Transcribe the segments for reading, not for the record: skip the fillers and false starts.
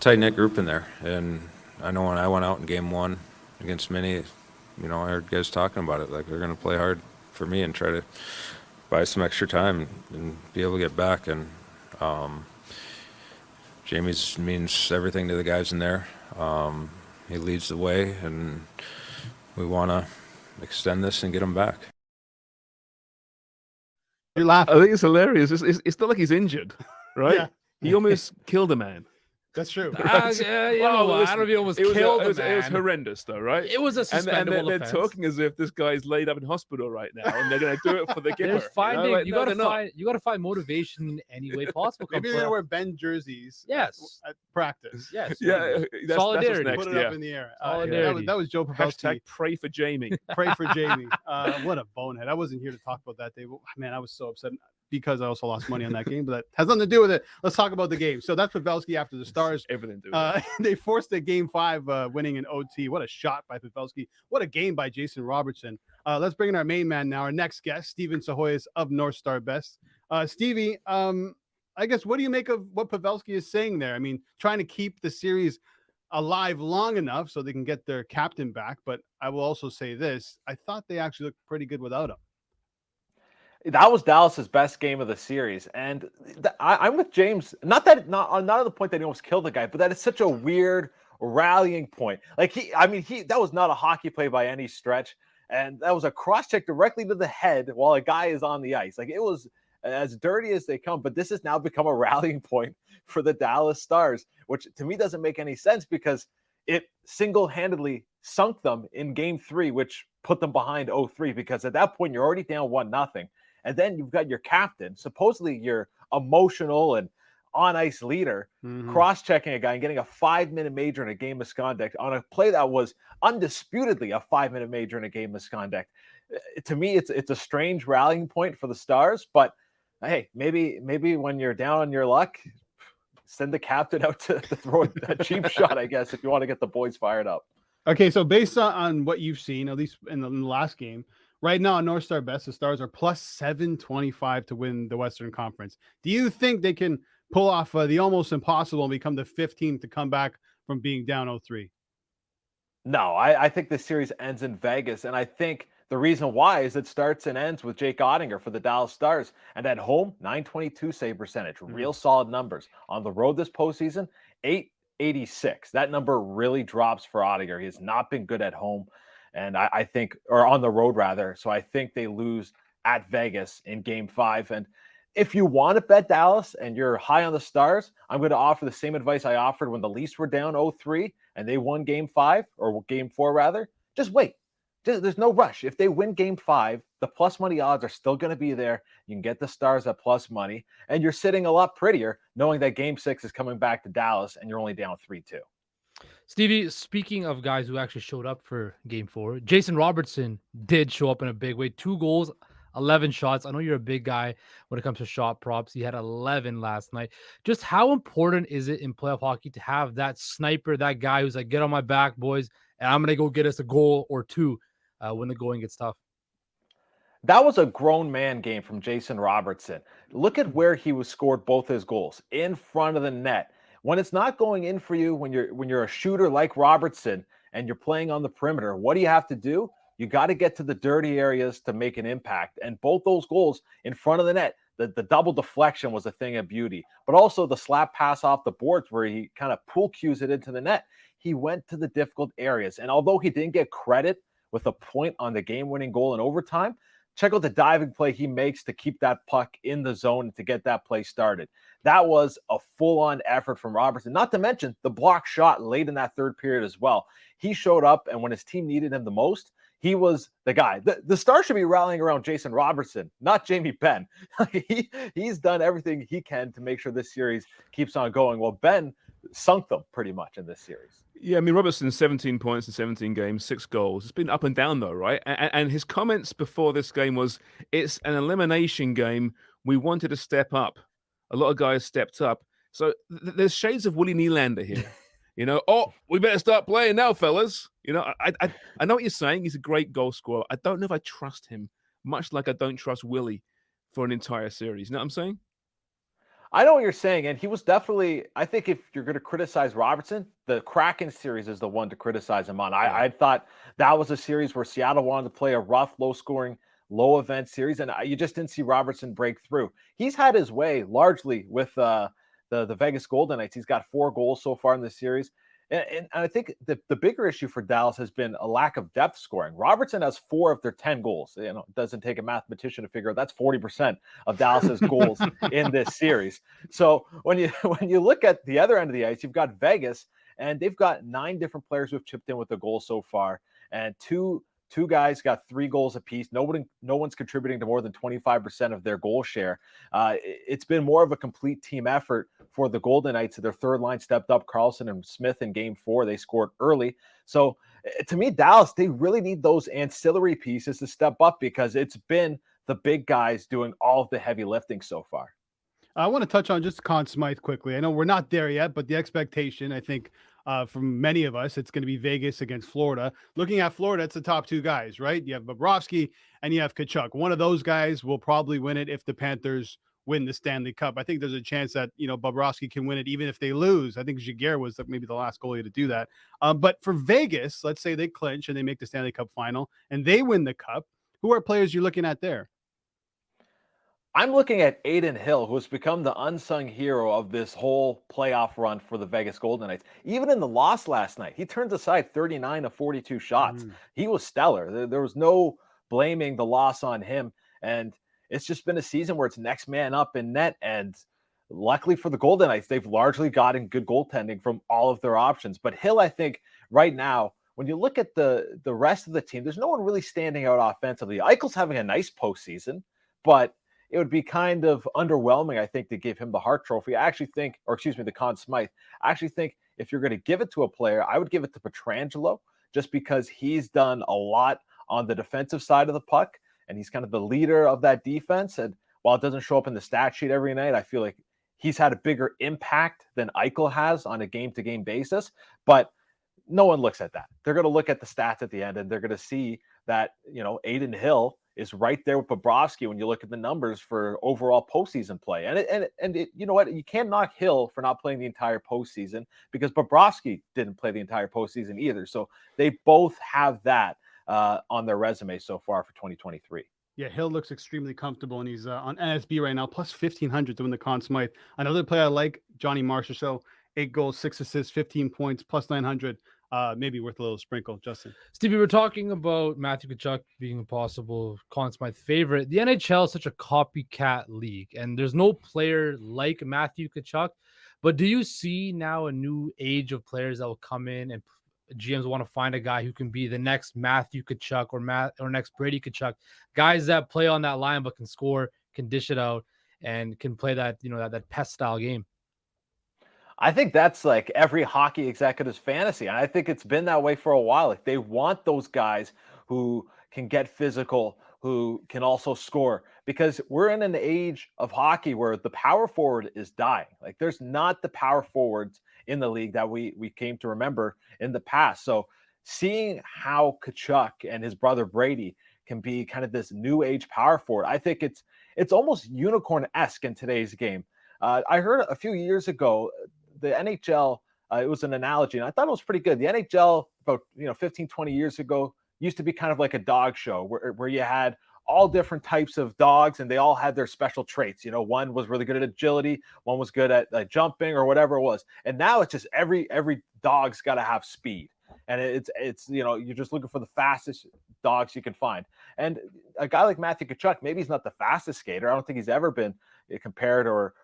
tight-knit group in there. And I know when I went out in game 1 against Mini, I heard guys talking about it. Like, they're going to play hard for me and try to buy some extra time and be able to get back. And Jamie's means everything to the guys in there. He leads the way, and we want to extend this and get him back. You're laughing. I think it's hilarious. It's not like he's injured, right? Yeah. He almost killed a man. That's true. Right? I don't know if he almost killed a man. It was horrendous, though, right? It was a suspendable and they're offense. talking as if this guy's laid up in hospital right now, and they're going to do it for the giver. There's finding, you got to find motivation in any way possible. Maybe they're going to wear Ben jerseys. Yes. At practice. Yes. Yeah, Solidarity. That's what's next, Put it up in the air. Solidarity. That was Joe Pavelski. Hashtag pray for Jamie. Pray for Jamie. What a bonehead. I wasn't here to talk about that day. But, man, I was so upset because I also lost money on that game, but that has nothing to do with it. Let's talk about the game. So that's Pavelski after the Stars. Everything to do with They forced a game 5 winning in OT. What a shot by Pavelski. What a game by Jason Robertson. Let's bring in our main man now, our next guest, Steven Psihogios of NorthStar Best. Stevie, I guess, what do you make of what Pavelski is saying there? I mean, trying to keep the series alive long enough so they can get their captain back. But I will also say this. I thought they actually looked pretty good without him. That was Dallas's best game of the series, and I'm with James. Not at the point that he almost killed the guy, but that is such a weird rallying point. Like that was not a hockey play by any stretch, and that was a cross check directly to the head while a guy is on the ice. Like, it was as dirty as they come. But this has now become a rallying point for the Dallas Stars, which to me doesn't make any sense because it single-handedly sunk them in Game 3, which put them behind 0-3. Because at that point you're already down 1-0. And then you've got your captain, supposedly your emotional and on-ice leader, cross-checking a guy and getting a 5-minute major in a game misconduct on a play that was undisputedly a 5-minute major in a game misconduct. To me, it's a strange rallying point for the Stars. But hey, maybe when you're down on your luck, send the captain out to throw a cheap shot, I guess, if you want to get the boys fired up. Okay, so based on what you've seen, at least in the last game, right now on NorthStar Best, the Stars are plus 725 to win the Western Conference. Do you think they can pull off the almost impossible and become the 15th to come back from being down 0-3? No, I think the series ends in Vegas, and I think the reason why is it starts and ends with Jake Ottinger for the Dallas Stars. And at home, .922 save percentage, real solid numbers. On the road this postseason, .886. That number really drops for Ottinger. He has not been good at home. And I think, or on the road rather. So I think they lose at Vegas in Game 5. And if you want to bet Dallas and you're high on the Stars, I'm going to offer the same advice I offered when the Leafs were down 0-3 and they won Game 5, or Game 4 rather. Just wait. There's no rush. If they win Game 5, the plus money odds are still going to be there. You can get the Stars at plus money, and you're sitting a lot prettier knowing that Game 6 is coming back to Dallas and you're only down 3-2. Stevie, speaking of guys who actually showed up for Game 4, Jason Robertson did show up in a big way. 2 goals, 11 shots. I know you're a big guy when it comes to shot props. He had 11 last night. Just how important is it in playoff hockey to have that sniper, that guy who's like, get on my back, boys, and I'm going to go get us a goal or 2 when the going gets tough? That was a grown man game from Jason Robertson. Look at where he was scored both his goals, in front of the net. When it's not going in for you, when you're a shooter like Robertson and you're playing on the perimeter, what do you have to do? You got to get to the dirty areas to make an impact. And both those goals in front of the net, the double deflection was a thing of beauty, but also the slap pass off the boards where he kind of pool cues it into the net. He went to the difficult areas. And although he didn't get credit with a point on the game-winning goal in overtime, check out the diving play he makes to keep that puck in the zone and to get that play started. That was a full-on effort from Robertson, not to mention the block shot late in that third period as well. He showed up, and when his team needed him the most, he was the guy. The Stars should be rallying around Jason Robertson, not Jamie Benn. He's done everything he can to make sure this series keeps on going. Well, Ben sunk them pretty much in this series. Yeah, I mean, Robertson, 17 points in 17 games, 6 goals. It's been up and down, though, right? And his comments before this game was, it's an elimination game. We wanted to step up. A lot of guys stepped up. So there's shades of Willie Nylander here. Oh, we better start playing now, fellas. I know what you're saying. He's a great goal scorer. I don't know if I trust him, much like I don't trust Willie for an entire series. You know what I'm saying? I know what you're saying, and he was definitely. I think if you're going to criticize Robertson, the Kraken series is the one to criticize him on. I thought that was a series where Seattle wanted to play a rough, low-scoring, low-event series, and you just didn't see Robertson break through. He's had his way largely with the Vegas Golden Knights. He's got 4 goals so far in the series. And I think the bigger issue for Dallas has been a lack of depth scoring. Robertson has 4 of their 10 goals. It doesn't take a mathematician to figure out that's 40% of Dallas's goals in this series. So when you look at the other end of the ice, you've got Vegas, and they've got 9 different players who have chipped in with a goal so far, and two guys got 3 goals apiece. No one's contributing to more than 25% of their goal share. It's been more of a complete team effort for the Golden Knights. Their third line stepped up. Carlson and Smith in Game 4, they scored early. So to me, Dallas, they really need those ancillary pieces to step up, because it's been the big guys doing all of the heavy lifting so far. I want to touch on just Conn Smythe quickly. I know we're not there yet, but the expectation, I think, from many of us, it's going to be Vegas against Florida. Looking at Florida, it's the top 2 guys, right? You have Bobrovsky and you have Tkachuk. One of those guys will probably win it if the Panthers win the Stanley Cup. I think there's a chance that, Bobrovsky can win it even if they lose. I think Jaguar was maybe the last goalie to do that. But for Vegas, let's say they clinch and they make the Stanley Cup final and they win the cup. Who are players you're looking at there? I'm looking at Adin Hill, who has become the unsung hero of this whole playoff run for the Vegas Golden Knights. Even in the loss last night, he turns aside 39 of 42 shots. He was stellar. There was no blaming the loss on him. And it's just been a season where it's next man up in net. And luckily for the Golden Knights, they've largely gotten good goaltending from all of their options. But Hill, I think right now, when you look at the rest of the team, there's no one really standing out offensively. Eichel's having a nice postseason, but it would be kind of underwhelming, I think, to give him the Hart Trophy. The Conn Smythe. I actually think if you're going to give it to a player, I would give it to Pietrangelo, just because he's done a lot on the defensive side of the puck, and he's kind of the leader of that defense. And while it doesn't show up in the stat sheet every night, I feel like he's had a bigger impact than Eichel has on a game-to-game basis. But no one looks at that. They're going to look at the stats at the end, and they're going to see that, Adin Hill is right there with Bobrovsky when you look at the numbers for overall postseason play. And you know what? You can't knock Hill for not playing the entire postseason, because Bobrovsky didn't play the entire postseason either. So they both have that on their resume so far for 2023. Yeah, Hill looks extremely comfortable, and he's on NSB right now, plus 1,500 to win the Conn Smythe. Another player I like, Johnny Marshall. So 8 goals, 6 assists, 15 points, plus 900. Maybe worth a little sprinkle, Justin. Stevie, we're talking about Matthew Tkachuk being a possible Conn Smythe favorite. The NHL is such a copycat league, and there's no player like Matthew Tkachuk. But do you see now a new age of players that will come in, and GMs want to find a guy who can be the next Matthew Tkachuk or next Brady Tkachuk, guys that play on that line but can score, can dish it out, and can play that that pest style game? I think that's like every hockey executive's fantasy. And I think it's been that way for a while. Like, they want those guys who can get physical, who can also score, because we're in an age of hockey where the power forward is dying. Like, there's not the power forwards in the league that we came to remember in the past. So seeing how Tkachuk and his brother Brady can be kind of this new age power forward, I think it's almost unicorn-esque in today's game. I heard a few years ago, the NHL, it was an analogy, and I thought it was pretty good. The NHL, about 15, 20 years ago, used to be kind of like a dog show where you had all different types of dogs, and they all had their special traits. One was really good at agility, one was good at jumping or whatever it was. And now it's just every dog's got to have speed. And it's you're just looking for the fastest dogs you can find. And a guy like Matthew Tkachuk, maybe he's not the fastest skater. I don't think he's ever been compared or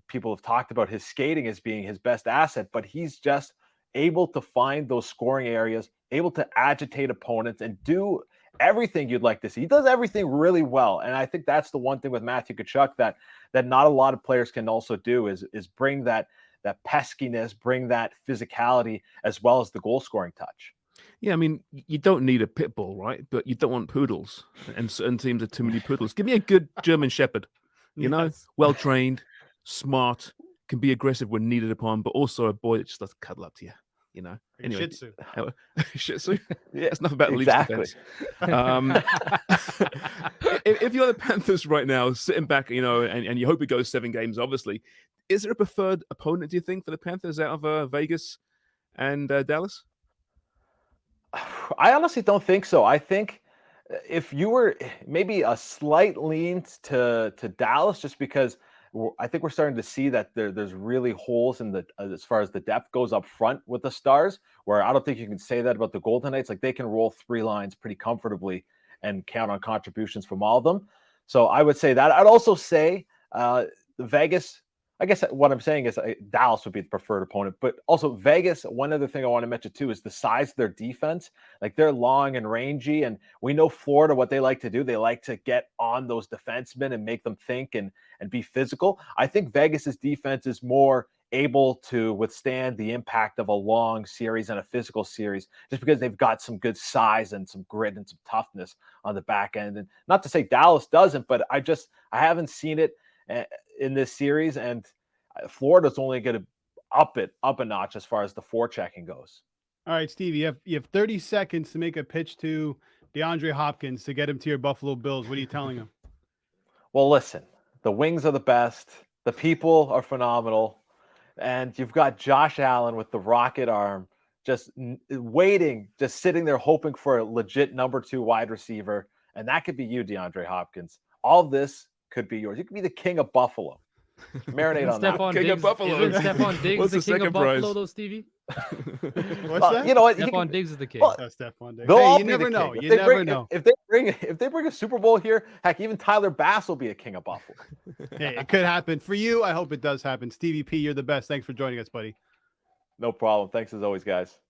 people have talked about his skating as being his best asset, but he's just able to find those scoring areas, able to agitate opponents and do everything you'd like to see. He does everything really well. And I think that's the one thing with Matthew Tkachuk that not a lot of players can also do is bring that peskiness, bring that physicality, as well as the goal scoring touch. Yeah, I mean, you don't need a pit bull, right? But you don't want poodles, and certain teams are too many poodles. Give me a good German Shepherd, well-trained, smart, can be aggressive when needed upon, but also a boy that just does cuddle up to you. you know. Like a Anyway, Shih Tzu. Shih Tzu. Yeah, That's nothing about exactly. Leafs defense. If you're the Panthers right now, sitting back, you know, and you hope it goes 7 games, obviously, is there a preferred opponent, do you think, for the Panthers out of Vegas and Dallas? I honestly don't think so. I think if you were maybe a slight lean to Dallas, just because I think we're starting to see that there's really holes in the as far as the depth goes up front with the Stars, where I don't think you can say that about the Golden Knights. Like they can roll 3 lines pretty comfortably and count on contributions from all of them. So I would say that. I'd also say Vegas. I guess what I'm saying is Dallas would be the preferred opponent, but also Vegas. One other thing I want to mention too is the size of their defense. Like they're long and rangy, and we know Florida, what they like to do. They like to get on those defensemen and make them think and be physical. I think Vegas's defense is more able to withstand the impact of a long series and a physical series, just because they've got some good size and some grit and some toughness on the back end. And not to say Dallas doesn't, but I haven't seen it in this series, and Florida's only going to up a notch as far as the forechecking goes. All right, Steve, you have 30 seconds to make a pitch to DeAndre Hopkins to get him to your Buffalo Bills. What are you telling him? Well, listen, the Wings are the best. The people are phenomenal. And you've got Josh Allen with the rocket arm, just waiting, just sitting there hoping for a legit number 2 wide receiver. And that could be you, DeAndre Hopkins. All this could be yours. You could be the king of Buffalo. Marinate on that. King of Buffalo. Isn't Stephon Diggs What's the the king second of Buffalo, prize? though, Stevie? What's that? You know what? Stephon Diggs is the king. Well, Stephon Diggs. they'll Hey, all you be never the know. king. You never know. If they bring a Super Bowl here, heck, even Tyler Bass will be a king of Buffalo. Hey, it could happen for you. I hope it does happen. Stevie P, you're the best. Thanks for joining us, buddy. No problem. Thanks as always, guys.